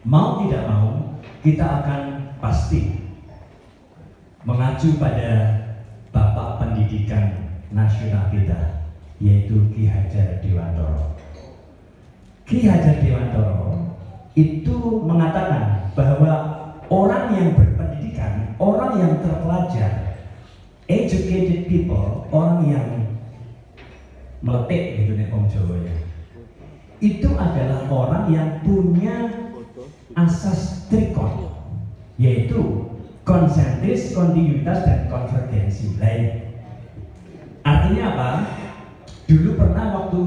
mau tidak mau kita akan pasti mengacu pada Bapak Pendidikan Nasional kita, yaitu Ki Hajar Dewantoro. Ki Hajar Dewantoro itu mengatakan bahwa orang yang berpendidikan, orang yang terpelajar, educated people, orang yang meletik gitu nih Om Jawa ya, itu adalah orang yang punya asas trikon, yaitu konsentris, kontinuitas, dan konvergensi. Lain. Artinya apa? Dulu pernah waktu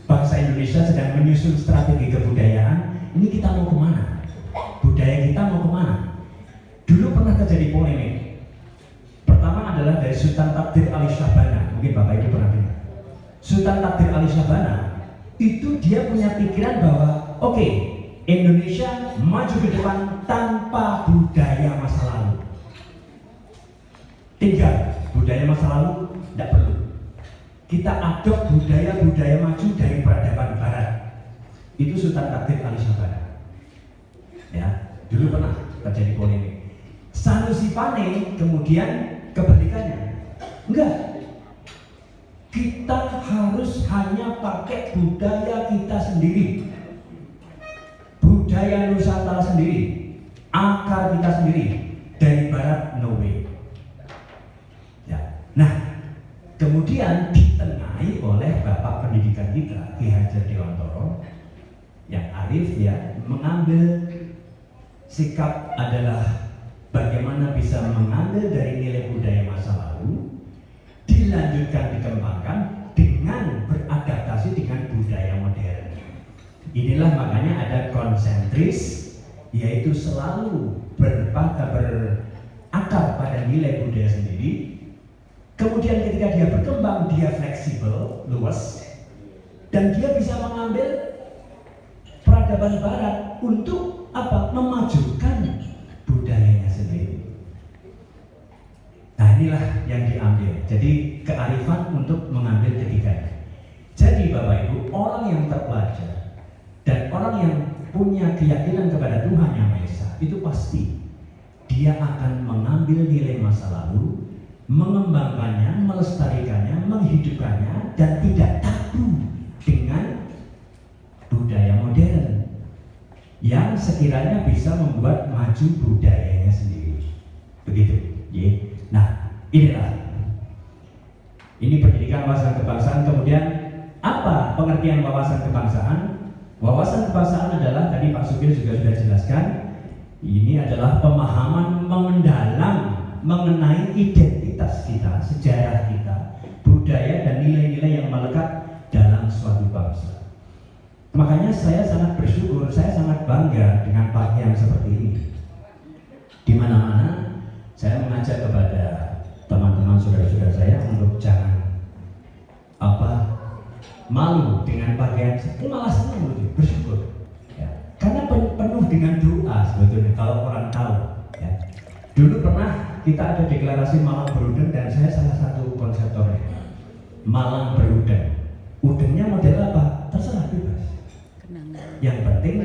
bangsa Indonesia sedang menyusun strategi kebudayaan, ini kita mau kemana? Budaya kita mau kemana? Dulu pernah terjadi polemik. Pertama adalah dari Sultan Takdir Ali Syahbana, mungkin Bapak Ibu pernah dengar. Sultan Takdir Ali Syahbana itu dia punya pikiran bahwa oke, Indonesia maju ke depan tanpa budaya masa lalu. Tinggal budaya masa lalu tidak perlu. Kita adop budaya-budaya maju dari peradaban Barat. Itu Sultan Takdir Ali Syahbana. Ya, dulu pernah terjadi polemik. Sanusi Pane kemudian kebalikannya. Enggak. Kita harus hanya pakai budaya kita sendiri, budaya Nusantara sendiri, akar kita sendiri. Dari Barat no way. Ya. Nah, kemudian ditengahi oleh Bapak Pendidikan kita, Ki Hajar Dewantoro, yang arif ya, mengambil sikap adalah bagaimana bisa mengambil dari nilai budaya masa lalu, dilanjutkan, dikembangkan dengan beradaptasi dengan budaya modern. Inilah makanya ada konsentris, yaitu selalu berakar pada nilai budaya sendiri. Kemudian ketika dia berkembang, dia fleksibel, luas, dan dia bisa mengambil peradaban Barat untuk apa? Memajukan budayanya sendiri. Nah, inilah yang diambil. Jadi kearifan untuk mengambil ketiganya. Jadi Bapak Ibu, orang yang terpelajar dan orang yang punya keyakinan kepada Tuhan Yang Maha Esa, itu pasti dia akan mengambil nilai masa lalu, mengembangkannya, melestarikannya, menghidupkannya, dan tidak tabu dengan budaya modern yang sekiranya bisa membuat maju budayanya sendiri. Begitu. Yeah. Nah, inilah. Ini pendidikan wawasan kebangsaan. Kemudian apa pengertian wawasan kebangsaan? Wawasan kebangsaan adalah, tadi Pak Sugeng juga sudah jelaskan, ini adalah pemahaman mendalam mengenai identitas kita, sejarah kita, budaya dan nilai-nilai yang melekat dalam suatu bangsa. Makanya saya sangat bersyukur, saya sangat bangga dengan pagi yang seperti ini. Di mana-mana saya mengajak kepada teman-teman saudara-saudara saya untuk jangan malu dengan pakaian, malah senang, bersyukur. Ya. Karena penuh dengan doa sebetulnya kalau orang tahu. Ya. Dulu pernah kita ada deklarasi Malang Berudeng dan saya salah satu konseptornya. Malang Berudeng. Udengnya model apa? Terserah bebas. Yang penting,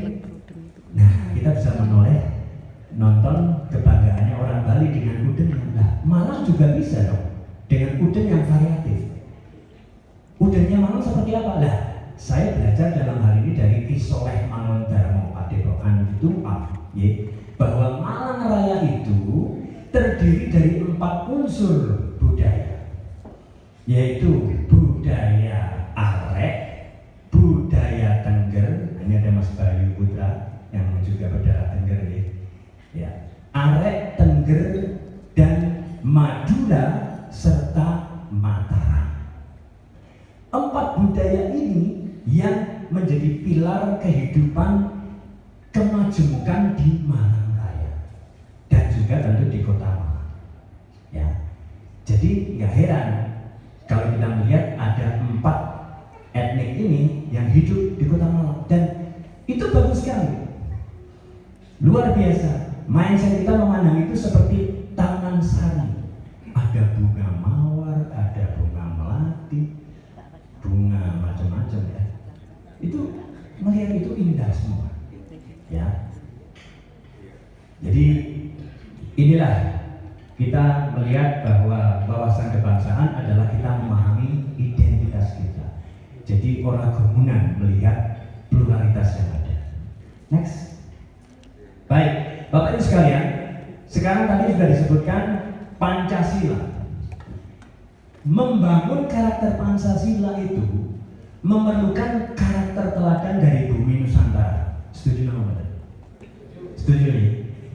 nah kita bisa menoleh nonton kebanggaannya orang Bali dengan udeng. Nah, Malang juga bisa dong dengan udeng yang variatif. Udengnya Malang seperti apa? Lah, saya belajar dalam hal ini dari Ki Soleh Mangundarmo Padepokan itu bahwa Malang Raya itu terdiri dari 4 unsur budaya, yaitu budaya Arek, budaya Tengger. Ini ada Mas Bayu Putra yang juga berdarah Tengger ya. Arek, Tengger, dan Madura serta Mataram. 4 budaya ini yang menjadi pilar kehidupan kemajemukan di Malang Raya dan juga tentu di Kota Malang. Ya, jadi nggak heran kalau kita melihat ada 4 etnik ini yang hidup di Kota Malang dan itu bagus sekali, luar biasa. Mindset kita memandang itu seperti taman sari, ada bunga mawar, ada bunga melati, bunga macam-macam ya. Itu melihat itu indah semua. Ya. Jadi inilah kita melihat bahwa wawasan kebangsaan adalah kita memahami identitas kita. Jadi orang gabungan melihat pluralitas yang ada. Next. Baik, Bapak Ibu sekalian, sekarang tadi sudah disebutkan Pancasila. Membangun karakter Pancasila itu memerlukan karakter teladan dari bumi Nusantara. Setuju nggak, Bapak? Setuju nih.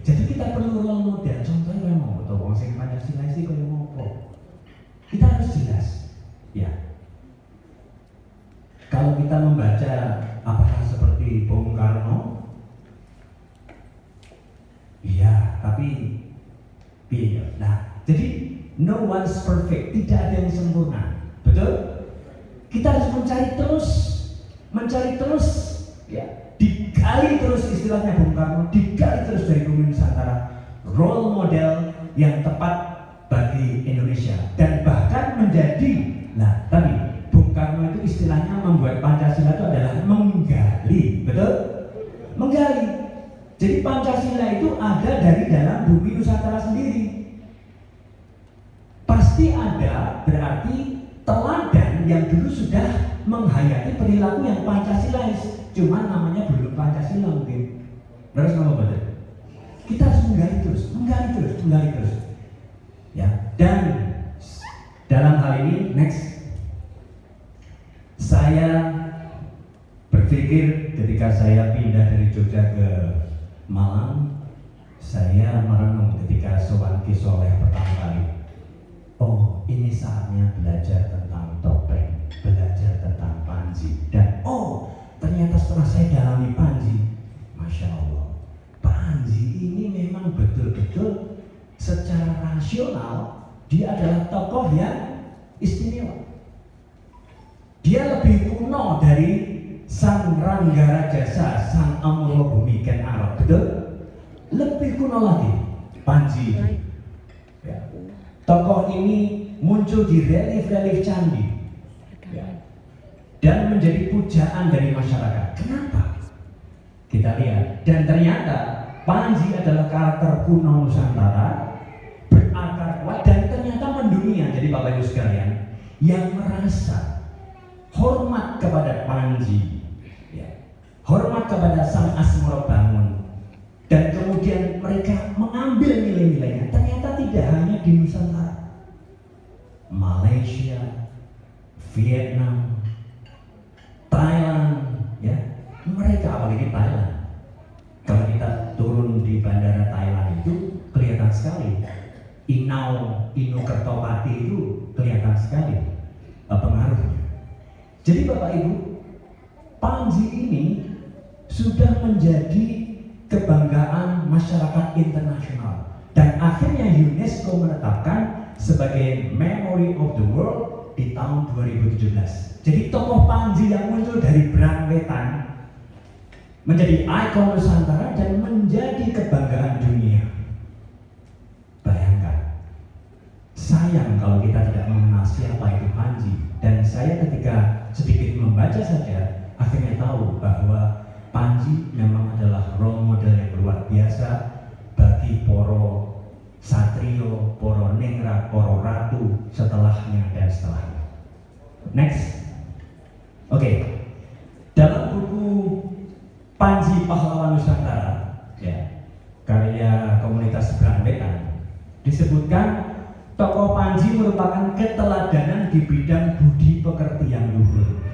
Jadi kita perlu role model. Contohnya kayak mau atau wong sing Pancasila sih kayak mau apa? Kita harus jelas. Ya. Kalau kita membaca apakah seperti Bung Karno? Iya, tapi nah, jadi no one's perfect, tidak ada yang sempurna, betul? Kita harus mencari terus, ya, digali terus istilahnya Bung Karno, digali terus dari bumi Nusantara, role model yang tepat bagi Indonesia dan bahkan menjadi, nah tadi Bung Karno itu istilahnya membuat Pancasila itu adalah menggali, betul? Menggali. Jadi Pancasila itu ada dari dalam bumi Nusantara sendiri. Pasti ada berarti teladan yang dulu sudah menghayati perilaku yang Pancasilais, cuman namanya belum Pancasila mungkin. Terus nama betul? Kita harus menggali terus. Ya, dan dalam hal ini next, saya berpikir ketika saya pindah dari Jogja ke Malang, saya merenung ketika sowan Ki Soleh pertama kali. Oh, ini saatnya belajar tentang topeng, belajar tentang Panji. Dan ternyata setelah saya dalami Panji, Masya Allah, Panji ini memang betul-betul secara rasional dia adalah tokoh yang istimewa. Dia lebih kuno dari Sang Ranggaraja, Sang Amuro Bumi Ken Arok, betul? Lebih kuno lagi Panji. Ya. Tokoh ini muncul di relief-relief candi, ya, dan menjadi pujaan dari masyarakat. Kenapa? Kita lihat. Dan ternyata Panji adalah karakter kuno Nusantara, berakar kuat dan ternyata mendunia. Jadi Bapak Ibu sekalian, yang merasa hormat kepada Panji, ya, hormat kepada Sang Asmoro Bangun, dan kemudian mereka mengambil nilai-nilainya, ternyata tidak hanya di Nusantara, Malaysia, Vietnam, Thailand, ya, mereka apalagi Thailand. Kalau kita turun di bandara Thailand itu kelihatan sekali, Inu Kertopati itu kelihatan sekali pengaruhnya. Jadi Bapak Ibu, Panji ini sudah menjadi kebanggaan masyarakat internasional dan akhirnya UNESCO menetapkan sebagai Memory of the World di tahun 2017. Jadi tokoh Panji yang muncul dari Brangwetan menjadi ikon Nusantara dan menjadi kebanggaan dunia. Bayangkan, sayang kalau kita tidak mengenal siapa itu Panji. Dan saya ketika sedikit membaca saja akhirnya tahu bahwa Panji memang adalah role model yang luar biasa bagi poro satrio, poro ningrat, poro ratu setelahnya dan setelahnya. Next. Oke. Dalam buku Panji Pahlawan Nusantara, ya, karya komunitas Brangwetan, disebutkan tokoh Panji merupakan keteladanan di bidang budi pekerti yang luhur,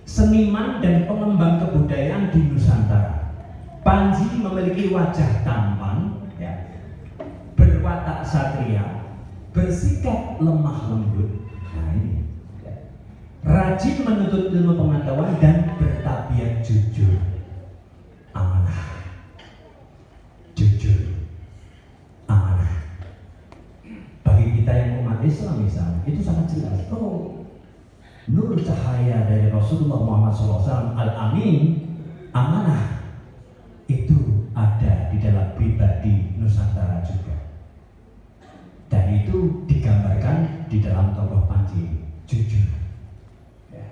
seniman dan pengembang kebudayaan di Nusantara. Panji memiliki wajah tampan, ya, berwatak satria, bersikap lemah lembut, nah ini, ya, rajin menuntut ilmu pengetahuan dan bertabiat jujur, amanah, jujur, amanah. Bagi kita yang umat Islam misalnya, itu sangat jelas. Nur cahaya dari Rasulullah Muhammad SAW Al-Amin, amanah, itu ada di dalam pribadi Nusantara juga. Dan itu digambarkan di dalam tokoh Panji, jujur, ya.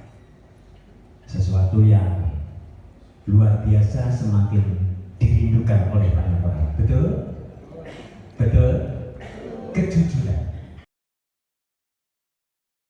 Sesuatu yang luar biasa semakin dirindukan oleh banyak orang, betul? Betul? Kejujuran.